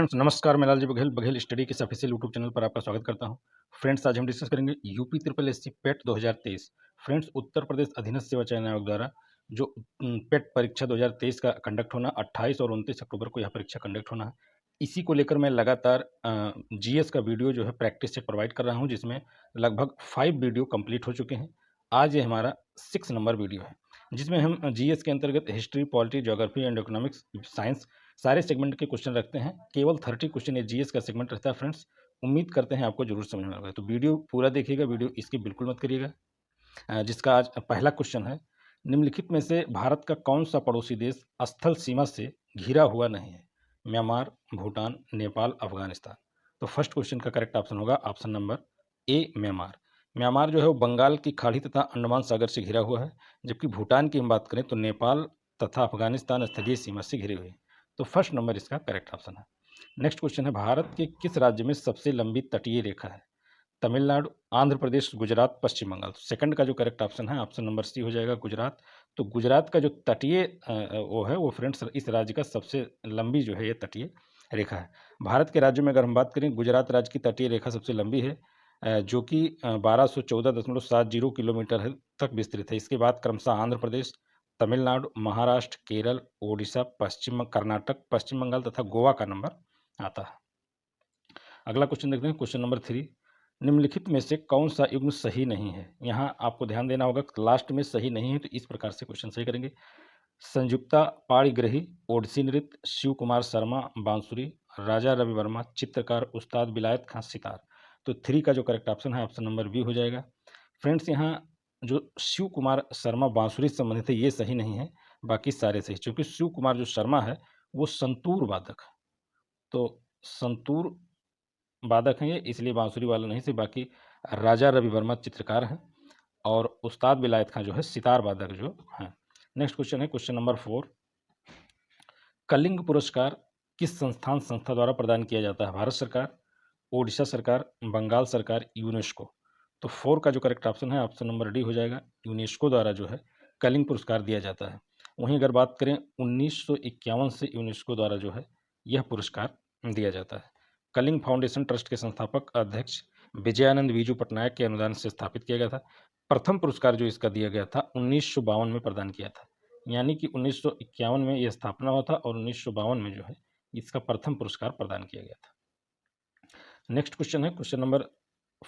Friends नमस्कार, मैं Lalji Baghel Baghel study के ऑफिशियल यूट्यूब चैनल पर आपका स्वागत करता हूं। फ्रेंड्स आज हम डिस्कस करेंगे UP triple SC PET 2023। Friends Uttar Pradesh अधीनस्थ सेवा चयन आयोग द्वारा जो पेट परीक्षा 2023 का कंडक्ट होना 28 और 29 अक्टूबर को यह परीक्षा कंडक्ट होना है। इसी को लेकर मैं लगातार जीएस का वीडियो जो है प्रैक्टिस सेट प्रोवाइड कर रहा हूँ, जिसमें लगभग 5 वीडियो कंप्लीट हो चुके हैं। आज ये हमारा 6 नंबर वीडियो है, जिसमें हम जीएस के अंतर्गत history, polity, geography and economics, science सारे सेगमेंट के क्वेश्चन रखते हैं। केवल 30 क्वेश्चन ये जीएस का सेगमेंट रहता है। फ्रेंड्स उम्मीद करते हैं आपको जरूर समझ में आएगा, तो वीडियो पूरा देखिएगा, वीडियो इसकी बिल्कुल मत करिएगा। जिसका आज पहला क्वेश्चन है, निम्नलिखित में से भारत का कौन सा पड़ोसी देश स्थल सीमा से घिरा हुआ नहीं है? म्यांमार, भूटान, नेपाल, अफगानिस्तान। तो फर्स्ट क्वेश्चन का करेक्ट ऑप्शन होगा option number A, Myanmar. Myanmar जो है वो बंगाल की खाड़ी तथा अंडमान सागर से घिरा हुआ है, जबकि भूटान की हम बात करें तो नेपाल तथा अफगानिस्तान स्थलीय सीमा से घिरे हुए हैं। तो फर्स्ट नंबर इसका करेक्ट ऑप्शन है। नेक्स्ट क्वेश्चन है, भारत के किस राज्य में सबसे लंबी तटीय रेखा है? तमिलनाडु, आंध्र प्रदेश, गुजरात, पश्चिम बंगाल। तो सेकंड का जो करेक्ट ऑप्शन है ऑप्शन नंबर सी हो जाएगा, गुजरात। तो गुजरात का जो तटीय वो है वो फ्रेंड्स इस राज्य का सबसे लंबी जो है ये तटीय रेखा है। भारत के राज्यों में अगर हम बात करें, गुजरात राज्य की तटीय रेखा सबसे लंबी है, जो कि 1214.70 किलोमीटर है तक विस्तृत है। इसके बाद क्रमशः आंध्र प्रदेश, तमिलनाडु, महाराष्ट्र, केरल, ओडिशा, पश्चिम कर्नाटक, पश्चिम बंगाल तथा गोवा का नंबर आता है। अगला क्वेश्चन देखते हैं, क्वेश्चन नंबर 3। निम्नलिखित में से कौन सा युग्म सही नहीं है? यहाँ आपको ध्यान देना होगा, लास्ट में सही नहीं है, तो इस प्रकार से क्वेश्चन सही करेंगे। संयुक्ता पाणिग्रही ओडिसी नृत्य, शिव कुमार शर्मा बांसुरी, राजा रवि वर्मा चित्रकार, उस्ताद विलायत खां सितार। तो 3 का जो करेक्ट ऑप्शन है ऑप्शन नंबर बी हो जाएगा। फ्रेंड्स यहाँ जो शिव कुमार शर्मा बांसुरी से संबंधित है ये सही नहीं है, बाकी सारे सही, क्योंकि शिव कुमार जो शर्मा है वो संतूर वादक है, तो संतूर वादक हैं ये, इसलिए बांसुरी वाला नहीं से। बाकी राजा रवि वर्मा चित्रकार हैं और उस्ताद विलायत खां जो है सितार वादक जो हैं। नेक्स्ट क्वेश्चन है क्वेश्चन नंबर 4। कलिंग पुरस्कार किस संस्था द्वारा प्रदान किया जाता है? भारत सरकार, ओडिशा सरकार, बंगाल सरकार, यूनेस्को। तो 4 का जो करेक्ट ऑप्शन है ऑप्शन नंबर डी हो जाएगा, यूनेस्को द्वारा जो है कलिंग पुरस्कार दिया जाता है। वहीं अगर बात करें 1951 से यूनेस्को द्वारा जो है यह पुरस्कार दिया जाता है। कलिंग फाउंडेशन ट्रस्ट के संस्थापक अध्यक्ष विजयानंद बीजू पटनायक के अनुदान से स्थापित किया गया था। प्रथम पुरस्कार जो इसका दिया गया था 1952 में प्रदान किया था, यानी कि 1951 में यह स्थापना हुआ था और 1952 में जो है इसका प्रथम पुरस्कार प्रदान किया गया था। नेक्स्ट क्वेश्चन है क्वेश्चन नंबर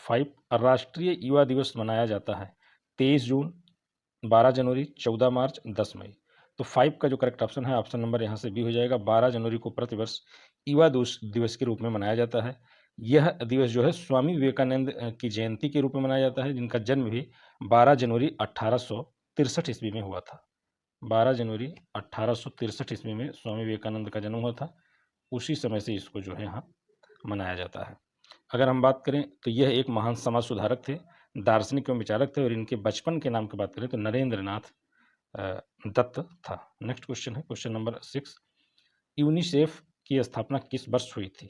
5। राष्ट्रीय युवा दिवस मनाया जाता है 23 जून, 12 जनवरी, 14 मार्च, 10 मई। तो 5 का जो करेक्ट ऑप्शन है ऑप्शन नंबर यहाँ से बी हो जाएगा, 12 जनवरी को प्रतिवर्ष युवा दिवस के रूप में मनाया जाता है। यह दिवस जो है स्वामी विवेकानंद की जयंती के रूप में मनाया जाता है, जिनका जन्म भी 12 जनवरी 1863 ईस्वी में हुआ था। 12 जनवरी 1863 ईस्वी में स्वामी विवेकानंद का जन्म हुआ था, उसी समय से इसको जो है यहाँ मनाया जाता है। अगर हम बात करें तो यह एक महान समाज सुधारक थे, दार्शनिक एवं विचारक थे, और इनके बचपन के नाम की बात करें तो नरेंद्र नाथ दत्त था। नेक्स्ट क्वेश्चन है क्वेश्चन नंबर 6। यूनिसेफ की स्थापना किस वर्ष हुई थी?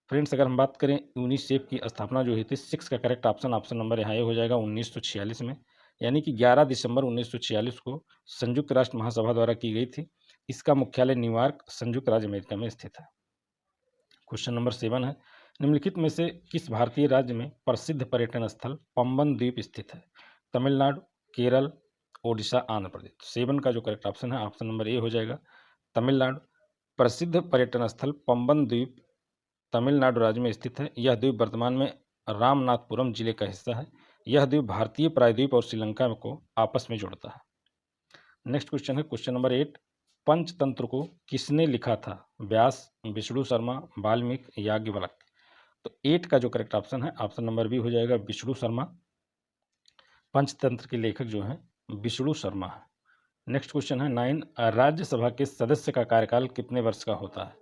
फ्रेंड्स अगर हम बात करें यूनिसेफ की स्थापना जो हुई थी, 6 का करेक्ट ऑप्शन ऑप्शन नंबर यहाँ ये हो जाएगा 1946 में, यानी कि 11 दिसंबर 1946 को संयुक्त राष्ट्र महासभा द्वारा की गई थी। इसका मुख्यालय न्यूयॉर्क संयुक्त राज्य अमेरिका में स्थित है। क्वेश्चन नंबर 7 है, निम्नलिखित में से किस भारतीय राज्य में प्रसिद्ध पर्यटन स्थल पंबन द्वीप स्थित है? तमिलनाडु, केरल, ओडिशा, आंध्र प्रदेश। 7 का जो करेक्ट ऑप्शन है ऑप्शन नंबर ए हो जाएगा, तमिलनाडु। प्रसिद्ध पर्यटन स्थल पंबन द्वीप तमिलनाडु राज्य में स्थित है। यह द्वीप वर्तमान में रामनाथपुरम जिले का हिस्सा है। यह द्वीप भारतीय प्रायद्वीप और श्रीलंका को आपस में जोड़ता है। नेक्स्ट क्वेश्चन है क्वेश्चन नंबर 8। पंचतंत्र को किसने लिखा था? व्यास, विष्णु शर्मा, वाल्मीकि, याज्ञवल्क्य। तो 8 का जो करेक्ट ऑप्शन है ऑप्शन नंबर बी हो जाएगा, विष्णु शर्मा। पंचतंत्र के लेखक जो हैं विष्णु शर्मा है। नेक्स्ट क्वेश्चन है 9। राज्यसभा के सदस्य का कार्यकाल कितने वर्ष का होता है?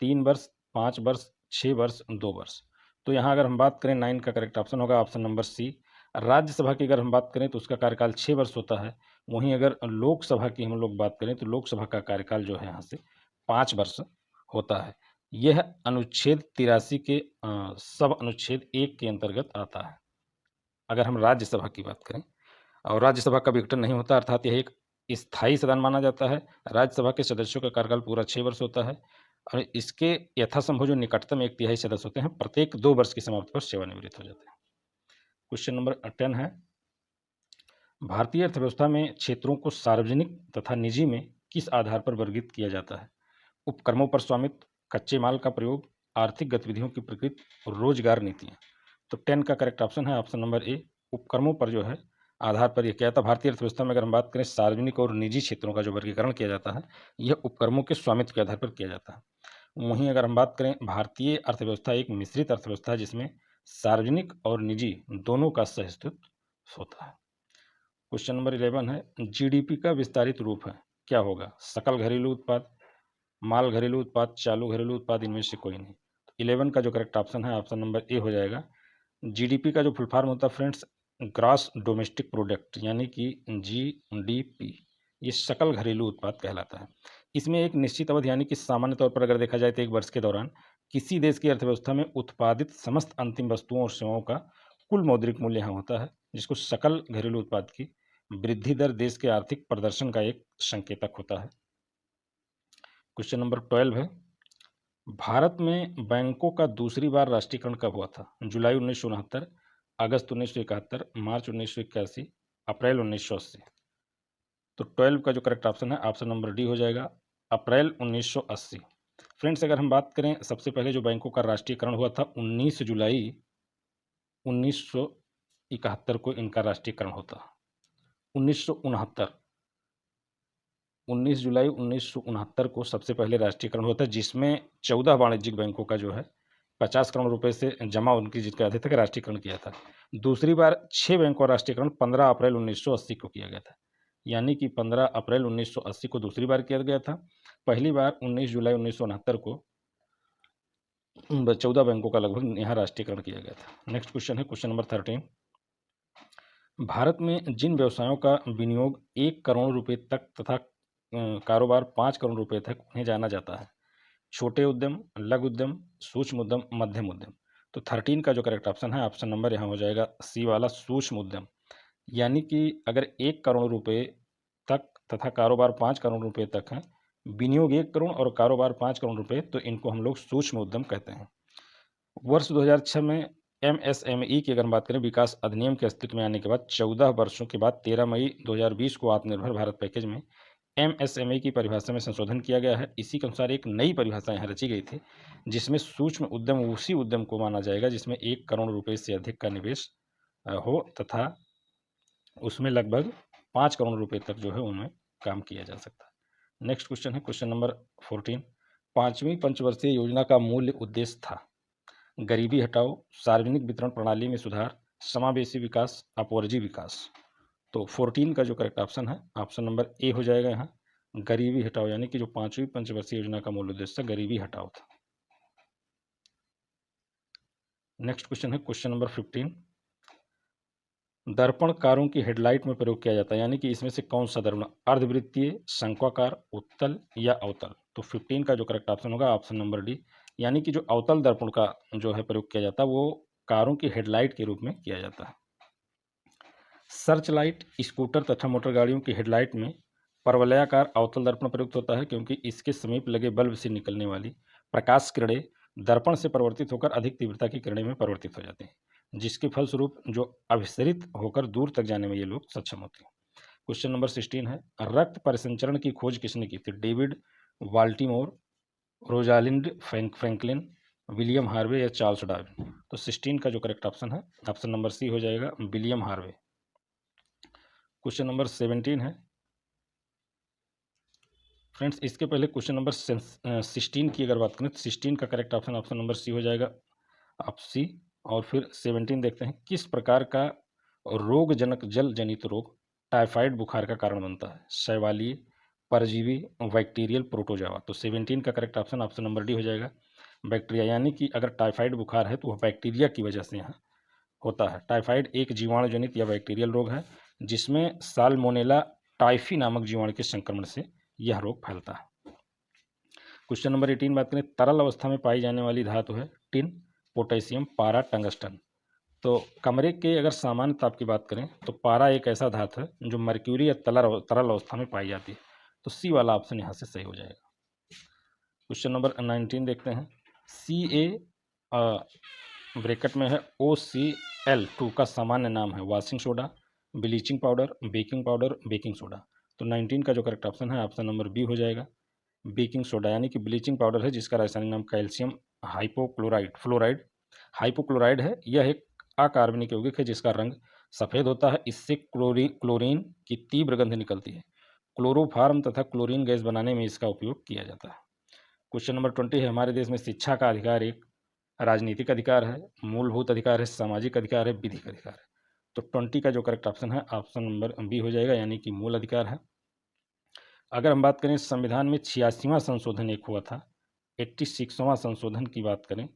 3 वर्ष, 5 वर्ष, 6 वर्ष, 2 वर्ष। तो यहाँ अगर हम बात करें 9 का करेक्ट ऑप्शन होगा ऑप्शन नंबर सी। राज्यसभा की अगर हम बात करें तो उसका कार्यकाल 6 वर्ष होता है। वहीं अगर लोकसभा की हम लोग बात करें तो लोकसभा का कार्यकाल जो है यहाँ से 5 वर्ष होता है। यह अनुच्छेद 83 के सब अनुच्छेद 1 के अंतर्गत आता है अगर हम राज्यसभा की बात करें। और राज्यसभा का विघटन नहीं होता, अर्थात यह एक स्थायी सदन माना जाता है। राज्यसभा के सदस्यों का कार्यकाल पूरा 6 वर्ष होता है। और इसके यथासंभव जो निकटतम 1/3 सदस्य होते हैं प्रत्येक 2 वर्ष की समाप्ति पर सेवानिवृत्त हो जाते हैं। क्वेश्चन नंबर 10 है, भारतीय अर्थव्यवस्था में क्षेत्रों को सार्वजनिक तथा निजी में किस आधार पर वर्गीकृत किया जाता है? उपक्रमों पर स्वामित्व, कच्चे माल का प्रयोग, आर्थिक गतिविधियों की प्रकृति और रोजगार नीतियाँ। तो 10 का करेक्ट ऑप्शन है ऑप्शन नंबर ए, उपक्रमों पर जो है आधार पर यह किया जाता है। भारतीय अर्थव्यवस्था में अगर हम बात करें सार्वजनिक और निजी क्षेत्रों का जो वर्गीकरण किया जाता है यह उपक्रमों के स्वामित्व के आधार पर किया जाता है। वहीं अगर हम बात करें भारतीय अर्थव्यवस्था एक मिश्रित अर्थव्यवस्था है जिसमें सार्वजनिक और निजी दोनों का सहअस्तित्व होता है। क्वेश्चन नंबर 11 है, जीडीपी का विस्तारित रूप है क्या होगा? सकल घरेलू उत्पाद, माल घरेलू उत्पाद, चालू घरेलू उत्पाद, इनमें से कोई नहीं। 11 का जो करेक्ट ऑप्शन है ऑप्शन नंबर ए हो जाएगा। जीडीपी का जो फुल फॉर्म होता है फ्रेंड्स ग्रॉस डोमेस्टिक प्रोडक्ट यानी कि जीडीपी, ये सकल घरेलू उत्पाद कहलाता है। इसमें एक निश्चित अवधि यानी कि सामान्य तौर पर अगर देखा जाए तो 1 वर्ष के दौरान किसी देश की अर्थव्यवस्था में उत्पादित समस्त अंतिम वस्तुओं और सेवाओं का कुल मौद्रिक मूल्य यहाँ होता है, जिसको सकल घरेलू उत्पाद की वृद्धि दर देश के आर्थिक प्रदर्शन का एक संकेतक होता है। क्वेश्चन नंबर 12 है, भारत में बैंकों का दूसरी बार राष्ट्रीयकरण कब हुआ था? जुलाई 1969, अगस्त 1971, मार्च 1981, अप्रैल 1980। तो 12 का जो करेक्ट ऑप्शन है ऑप्शन नंबर डी हो जाएगा, अप्रैल 1980। फ्रेंड्स अगर हम बात करें सबसे पहले जो बैंकों का राष्ट्रीयकरण हुआ था 19 जुलाई 1971 को इनका राष्ट्रीयकरण होता। 1969 19 जुलाई 1969 को सबसे पहले राष्ट्रीयकरण हुआ था, जिसमें 14 वाणिज्यिक बैंकों का जो है 50 करोड़ रुपए से जमा उनकी जिनके आधे तक राष्ट्रीयकरण किया था। दूसरी बार 6 बैंकों का राष्ट्रीयकरण 15 अप्रैल 1980 को किया गया था, यानी कि 15 अप्रैल 1980 को दूसरी बार किया गया था। पहली बार 19 जुलाई 1969 को 14 बैंकों का लगभग यहाँ राष्ट्रीयकरण किया गया था। नेक्स्ट क्वेश्चन है क्वेश्चन नंबर 13, भारत में जिन व्यवसायों का विनियोग 1 करोड़ रुपए तक तथा कारोबार 5 करोड़ रुपए तक उन्हें जाना जाता है, छोटे उद्यम, लघु उद्यम, सूक्ष्म उद्यम, मध्यम उद्यम। तो 13 का जो करेक्ट ऑप्शन है ऑप्शन नंबर यहाँ हो जाएगा सी वाला, सूक्ष्म उद्यम। यानी कि अगर 1 करोड़ रुपए तक तथा कारोबार 5 करोड़ रुपए तक है, विनियोग 1 करोड़ और कारोबार 5 करोड़ रुपए, तो इनको हम लोग सूक्ष्म उद्यम कहते हैं। वर्ष 2006 में एमएसएमई की अगर हम बात करें विकास अधिनियम के अस्तित्व में आने के बाद 14 वर्षों के बाद 13 मई 2020 को आत्मनिर्भर भारत पैकेज में एमएसएमई की परिभाषा में संशोधन किया गया है। इसी के अनुसार एक नई परिभाषा यहाँ रची गई थी, जिसमें सूक्ष्म उद्यम उसी उद्यम को माना जाएगा जिसमें 1 करोड़ रुपए से अधिक का निवेश हो तथा उसमें लगभग 5 करोड़ रुपए तक जो है उनमें काम किया जा सकता है। नेक्स्ट क्वेश्चन है क्वेश्चन नंबर 14, 5वीं पंचवर्षीय योजना का मूल्य उद्देश्य था गरीबी हटाओ, सार्वजनिक वितरण प्रणाली में सुधार, समावेशी विकास, अपवर्जी विकास। तो 14 का जो करेक्ट ऑप्शन है ऑप्शन नंबर ए हो जाएगा यहाँ, गरीबी हटाओ, यानी कि जो 5वीं पंचवर्षीय योजना का मूल उद्देश्य था गरीबी हटाओ था। नेक्स्ट क्वेश्चन है क्वेश्चन नंबर 15, दर्पण कारों की हेडलाइट में प्रयोग किया जाता है, यानी कि इसमें से कौन सा दर्पण अर्धवृत्तीय, शंक्वाकार, उत्तल या अवतल? तो 15 का जो करेक्ट ऑप्शन होगा ऑप्शन नंबर डी, यानी कि जो अवतल दर्पण का जो है प्रयोग किया जाता है वो कारों की हेडलाइट के रूप में किया जाता है। सर्च लाइट, स्कूटर तथा मोटर गाड़ियों की हेडलाइट में परवलयाकार अवतल दर्पण प्रयुक्त होता है, क्योंकि इसके समीप लगे बल्ब से निकलने वाली प्रकाश किरणें दर्पण से परिवर्तित होकर अधिक तीव्रता की किरणें में परिवर्तित हो जाते हैं, जिसके फलस्वरूप जो अभिसरित होकर दूर तक जाने में ये लोग सक्षम होते हैं। क्वेश्चन नंबर 16 है, रक्त परिसंचरण की खोज किसने की थी? David Baltimore, Rosalind Franklin, William Harvey या चार्ल्स डार्विन? तो 16 का जो करेक्ट ऑप्शन है ऑप्शन नंबर सी हो जाएगा, विलियम हार्वे। क्वेश्चन नंबर 17 है फ्रेंड्स, इसके पहले क्वेश्चन नंबर 16 की अगर बात करें तो 16 का correct option option number C हो जाएगा, आप सी। और फिर 17 देखते हैं, किस प्रकार का रोगजनक जल जनित रोग टाइफाइड बुखार का कारण बनता है? शैवालीय, परजीवी, बैक्टीरियल, प्रोटोजोआ? तो 17 का correct option option number D हो जाएगा, बैक्टीरिया। यानी कि अगर टाइफाइड बुखार है तो वह बैक्टीरिया की वजह से यहाँ होता है। टाइफाइड एक जीवाणु जनित या बैक्टीरियल रोग है जिसमें साल्मोनेला टाइफी नामक जीवाणु के संक्रमण से यह रोग फैलता है। क्वेश्चन नंबर 18 बात करें, तरल अवस्था में पाई जाने वाली धातु है टिन, पोटेशियम, पारा, टंगस्टन। तो कमरे के अगर सामान्य ताप की बात करें तो पारा एक ऐसा धातु है जो मर्क्यूरी या तरल अवस्था में पाई जाती है। तो सी वाला ऑप्शन यहाँ से सही हो जाएगा। क्वेश्चन नंबर 19 देखते हैं। CA ब्रैकेट में है OCl2 का सामान्य नाम है washing soda, bleaching powder, baking powder, baking soda. तो 19 का जो करेक्ट ऑप्शन है ऑप्शन नंबर बी हो जाएगा, बेकिंग सोडा, यानी कि ब्लीचिंग पाउडर है जिसका रासायनिक नाम कैल्शियम फ्लोराइड हाइपोक्लोराइड है। यह एक अकार्बनिक यौगिक है जिसका रंग सफ़ेद होता है। इससे क्लोरीन की तीव्र गंध निकलती है। क्लोरोफार्म तथा क्लोरीन गैस बनाने में इसका उपयोग किया जाता है। क्वेश्चन नंबर 20 है, हमारे देश में शिक्षा का अधिकार एक राजनीतिक अधिकार है, मूलभूत अधिकार है, सामाजिक अधिकार है, विधिक अधिकार है। तो 20 का जो करेक्ट ऑप्शन है ऑप्शन नंबर बी हो जाएगा, यानी कि मूल अधिकार है। अगर हम बात करें संविधान में 86वां संशोधन एक हुआ था, 86वां संशोधन की बात करें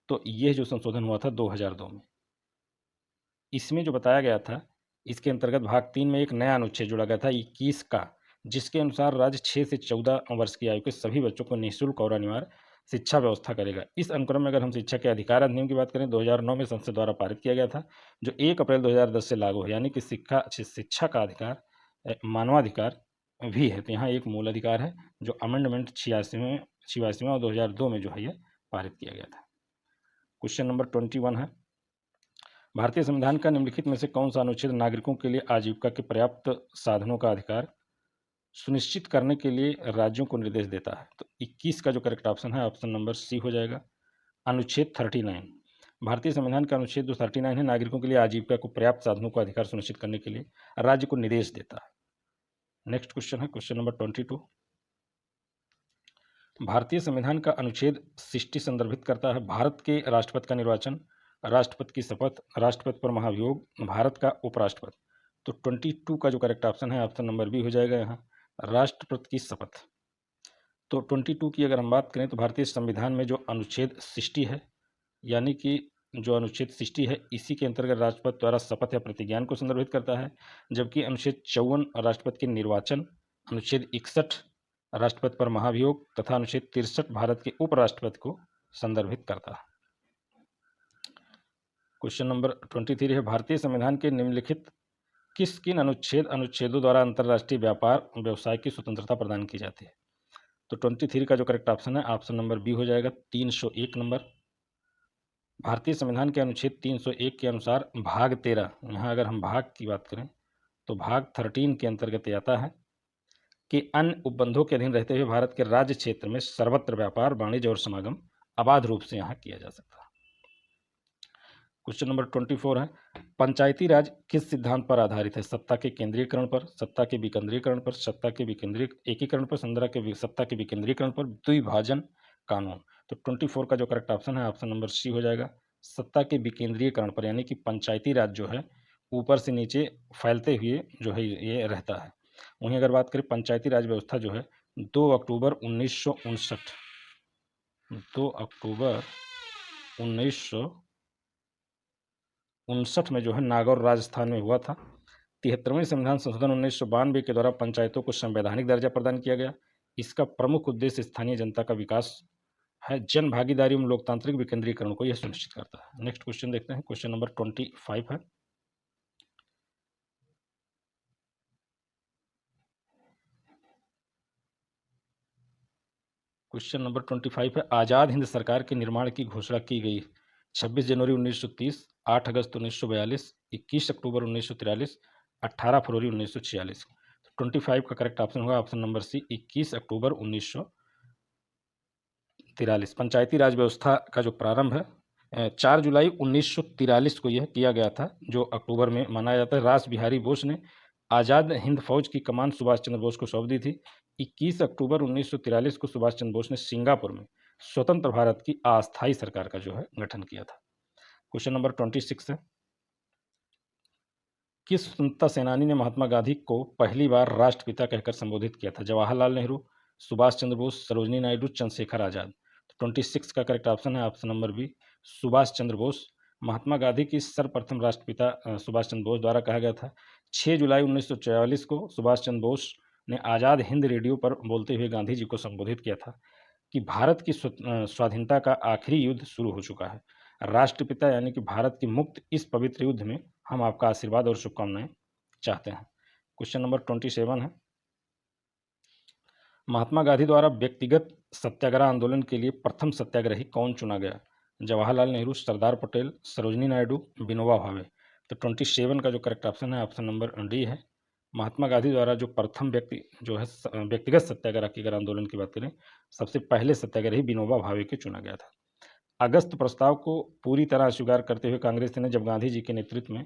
तो यह जो संशोधन हुआ था 2002 में। इसमें जो बताया गया था, इसके अंतर्गत भाग 3 में एक नया अनुच्छेद जोड़ा गया था 21 का, जिसके अनुसार राज्य 6 से 14 वर्ष की आयु के सभी बच्चों को निःशुल्क और अनिवार्य शिक्षा व्यवस्था करेगा। इस अनुक्रम में अगर हम शिक्षा के अधिकार अधिनियम की बात करें 2009 में संसद द्वारा पारित किया गया था, जो 1 अप्रैल 2010 से लागू है, यानी कि शिक्षा का अधिकार मानवाधिकार भी है। तो यहाँ एक मूल अधिकार है जो अमेंडमेंट 86वें और 2002 में जो है ये पारित किया गया था। क्वेश्चन नंबर 21 है, भारतीय संविधान का निम्नलिखित में से कौन सा अनुच्छेद नागरिकों के लिए आजीविका के पर्याप्त साधनों का अधिकार सुनिश्चित करने के लिए राज्यों को निर्देश देता है? तो 21 का जो करेक्ट ऑप्शन है ऑप्शन नंबर सी हो जाएगा, अनुच्छेद 39। भारतीय संविधान का अनुच्छेद जो 39 है, नागरिकों के लिए आजीविका को पर्याप्त साधनों का अधिकार सुनिश्चित करने के लिए राज्य को निर्देश देता है। नेक्स्ट क्वेश्चन है क्वेश्चन नंबर 22। भारतीय संविधान का अनुच्छेद 60 संदर्भित करता है भारत के राष्ट्रपति का निर्वाचन, राष्ट्रपति की शपथ, राष्ट्रपति पर महाभियोग, भारत का उपराष्ट्रपति। तो 22 का जो करेक्ट ऑप्शन है ऑप्शन नंबर बी हो जाएगा यहाँ, राष्ट्रपति की शपथ। तो 22 की अगर हम बात करें तो भारतीय संविधान में जो अनुच्छेद 60 है, यानी कि जो अनुच्छेद 60 है, इसी के अंतर्गत राष्ट्रपति द्वारा शपथ या प्रतिज्ञान को संदर्भित करता है, जबकि अनुच्छेद 54 राष्ट्रपति के निर्वाचन, अनुच्छेद 61 राष्ट्रपति पर महाभियोग तथा अनुच्छेद 63 भारत के उपराष्ट्रपति को संदर्भित करता है। क्वेश्चन नंबर 23 है, भारतीय संविधान के निम्नलिखित किन अनुच्छेदों द्वारा अंतर्राष्ट्रीय व्यापार व्यवसाय की स्वतंत्रता प्रदान की जाती है? तो 23 का जो करेक्ट ऑप्शन है ऑप्शन नंबर बी हो जाएगा, 301 नंबर। भारतीय संविधान के अनुच्छेद 301 के अनुसार भाग 13, यहाँ अगर हम भाग की बात करें तो भाग 13 के अंतर्गत आता है कि अन्य उपबंधों के अधीन रहते हुए भारत के राज्य क्षेत्र में सर्वत्र व्यापार, वाणिज्य और समागम अबाध रूप से यहाँ किया जा सकता है। क्वेश्चन नंबर 24 है, पंचायती राज किस सिद्धांत पर आधारित है? सत्ता के केंद्रीयकरण पर, सत्ता के विकेंद्रीकरण पर, सत्ता के एकीकरण पर, सत्ता के विकेंद्रीकरण पर, द्विभाजन कानून। तो 24 का जो करेक्ट ऑप्शन है ऑप्शन नंबर सी हो जाएगा, सत्ता के विकेंद्रीकरण पर, यानी कि पंचायती राज जो है ऊपर से नीचे फैलते हुए जो है ये रहता है। वहीं अगर बात करें पंचायती राज व्यवस्था जो है 2 अक्टूबर 1959 में जो है नागौर राजस्थान में हुआ था। 73वें संविधान संशोधन 1992 के द्वारा पंचायतों को संवैधानिक दर्जा प्रदान किया गया। इसका प्रमुख उद्देश्य स्थानीय जनता का विकास है, जन भागीदारी एवं लोकतांत्रिक विकेंद्रीकरण को यह सुनिश्चित करता है। नेक्स्ट क्वेश्चन देखते हैं, क्वेश्चन नंबर 25 है, क्वेश्चन नंबर 25 है, आज़ाद हिंद सरकार के निर्माण की घोषणा की गई 26 जनवरी 1930, 8 अगस्त 1942, 21 अक्टूबर 1943, 18 फरवरी 1946। 25 का करेक्ट ऑप्शन होगा ऑप्शन नंबर सी, 21 अक्टूबर 1943। पंचायती राज व्यवस्था का जो प्रारंभ है 4 जुलाई 1943 को यह किया गया था, जो अक्टूबर में मनाया जाता है। रास बिहारी बोस ने आज़ाद हिंद फौज की कमान सुभाष चंद्र बोस को सौंप दी थी। 21 अक्टूबर 1943 को सुभाष चंद्र बोस ने सिंगापुर में स्वतंत्र भारत की अस्थायी सरकार का जो है गठन किया था। क्वेश्चन नंबर 26 है, किस स्वतंत्रता सेनानी ने महात्मा गांधी को पहली बार राष्ट्रपिता कहकर संबोधित किया था? जवाहरलाल नेहरू, सुभाष चंद्र बोस, सरोजिनी नायडू, चंद्रशेखर आजाद। 26 का करेक्ट ऑप्शन है option number B, Subhash Chandra Bose. Mahatma Gandhi की सर्वप्रथम राष्ट्रपिता सुभाष चंद्र बोस द्वारा कहा गया था। 6 जुलाई 1944 को सुभाष चंद्र बोस ने आज़ाद हिंद रेडियो पर बोलते हुए गांधी जी को संबोधित किया था कि भारत की स्वाधीनता का आखिरी युद्ध शुरू हो चुका है। राष्ट्रपिता यानी कि भारत की मुक्त इस पवित्र युद्ध में हम आपका आशीर्वाद और शुभकामनाएं चाहते हैं। क्वेश्चन नंबर 27 है, महात्मा गांधी द्वारा व्यक्तिगत सत्याग्रह आंदोलन के लिए प्रथम सत्याग्रही कौन चुना गया? जवाहरलाल नेहरू, सरदार पटेल, सरोजिनी नायडू, विनोबा भावे। तो 27 का जो करेक्ट ऑप्शन है ऑप्शन नंबर डी है। महात्मा गांधी द्वारा जो प्रथम व्यक्ति जो है व्यक्तिगत सत्याग्रह की अगर आंदोलन की बात करें, सबसे पहले सत्याग्रही विनोबा भावे के चुना गया था। अगस्त प्रस्ताव को पूरी तरह अस्वीकार करते हुए कांग्रेस ने जब गांधी जी के नेतृत्व में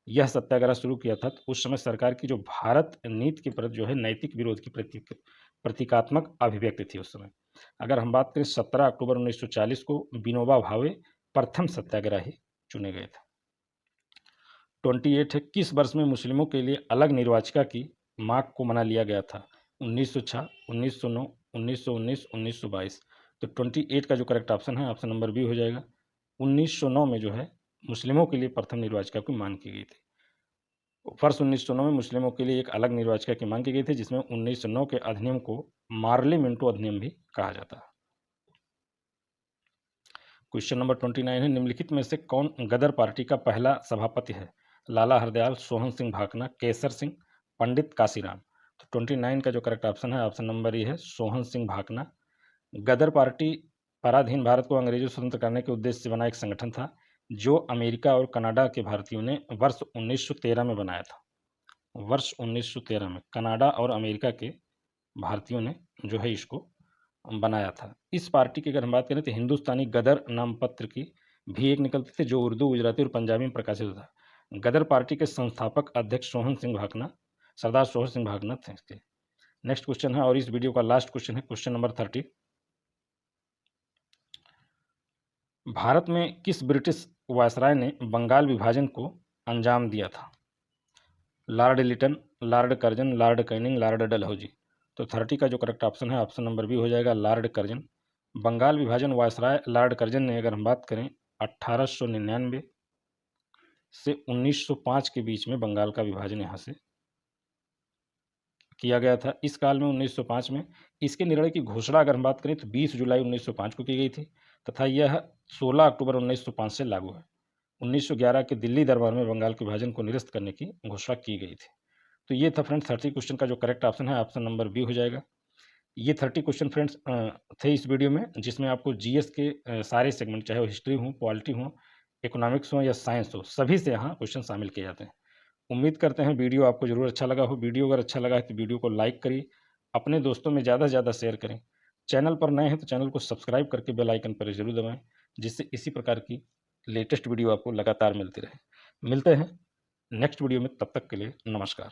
यह सत्याग्रह शुरू किया था, तो उस समय सरकार की जो भारत नीति के प्रति जो है नैतिक विरोध की प्रतीकात्मक अभिव्यक्ति थी उस समय। अगर हम बात करें 17 अक्टूबर 1940 को विनोबा भावे प्रथम सत्याग्रही चुने गए थे। 28 है, किस वर्ष में मुस्लिमों के लिए अलग निर्वाचिका की मांग को मना लिया गया था? 1906, 1909, 1919, 1922। तो 28 का जो करेक्ट ऑप्शन है ऑप्शन नंबर बी हो जाएगा। 1909 में जो है मुस्लिमों के लिए प्रथम निर्वाचिका की मांग की गई थी। वर्ष 1909 में मुस्लिमों के लिए एक अलग निर्वाचिका की मांग की गई थी, जिसमें 1909 के अधिनियम को मार्ले मिंटो अधिनियम भी कहा जाता है। क्वेश्चन नंबर 29 है, निम्नलिखित में से कौन गदर पार्टी का पहला सभापति है? लाला हरदयाल, सोहन सिंह भाकना, केसर सिंह, पंडित काशीराम। तो 29 का जो करेक्ट ऑप्शन है ऑप्शन नंबर ई है, सोहन सिंह भाकना। गदर पार्टी पराधीन भारत को अंग्रेजों से स्वतंत्र करने के उद्देश्य से बना एक संगठन था, जो अमेरिका और कनाडा के भारतीयों ने वर्ष 1913 में बनाया था। वर्ष 1913 में कनाडा और अमेरिका के भारतीयों ने जो है इसको बनाया था। इस पार्टी की अगर हम बात करें तो हिंदुस्तानी गदर नाम पत्र की भी एक निकलते थे, जो उर्दू, गुजराती और पंजाबी में प्रकाशित था। गदर पार्टी के संस्थापक अध्यक्ष सोहन सिंह भाकना, सरदार सोहन सिंह भाकना थे। नेक्स्ट क्वेश्चन है और इस वीडियो का लास्ट क्वेश्चन है, क्वेश्चन नंबर 30। भारत में किस ब्रिटिश वायसराय ने बंगाल विभाजन को अंजाम दिया था? Lord Lytton, Lord Curzon, Lord Canning, Lord Dalhousie. तो 30 का जो करेक्ट ऑप्शन है ऑप्शन नंबर बी हो जाएगा, लॉर्ड कर्जन। बंगाल विभाजन वायसराय लॉर्ड कर्जन ने अगर हम बात करें 1899 से 1905 के बीच में बंगाल का विभाजन यहाँ से किया गया था। इस काल में 1905 में इसके निर्णय की घोषणा अगर हम बात करें तो 20 जुलाई 1905 को की गई थी, तथा यह 16 अक्टूबर 1905 से लागू है। 1911 के दिल्ली दरबार में बंगाल के विभाजन को निरस्त करने की घोषणा की गई थी। तो ये था फ्रेंड्स 30 क्वेश्चन का जो करेक्ट ऑप्शन है ऑप्शन नंबर बी हो जाएगा। ये 30 क्वेश्चन फ्रेंड्स थे इस वीडियो में, जिसमें आपको जीएस के सारे सेगमेंट, चाहे वो हिस्ट्री हो, पॉलिटी हो, इकोनॉमिक्स हो या साइंस हो, सभी से यहाँ क्वेश्चन शामिल किए जाते हैं। उम्मीद करते हैं वीडियो आपको ज़रूर अच्छा लगा हो। वीडियो अगर अच्छा लगा है तो वीडियो को लाइक करिए, अपने दोस्तों में ज़्यादा से ज़्यादा शेयर करें। चैनल पर नए हैं तो चैनल को सब्सक्राइब करके बेल आइकन पर ज़रूर दबाएं, जिससे इसी प्रकार की लेटेस्ट वीडियो आपको लगातार मिलती रहे। मिलते हैं नेक्स्ट वीडियो में, तब तक के लिए नमस्कार।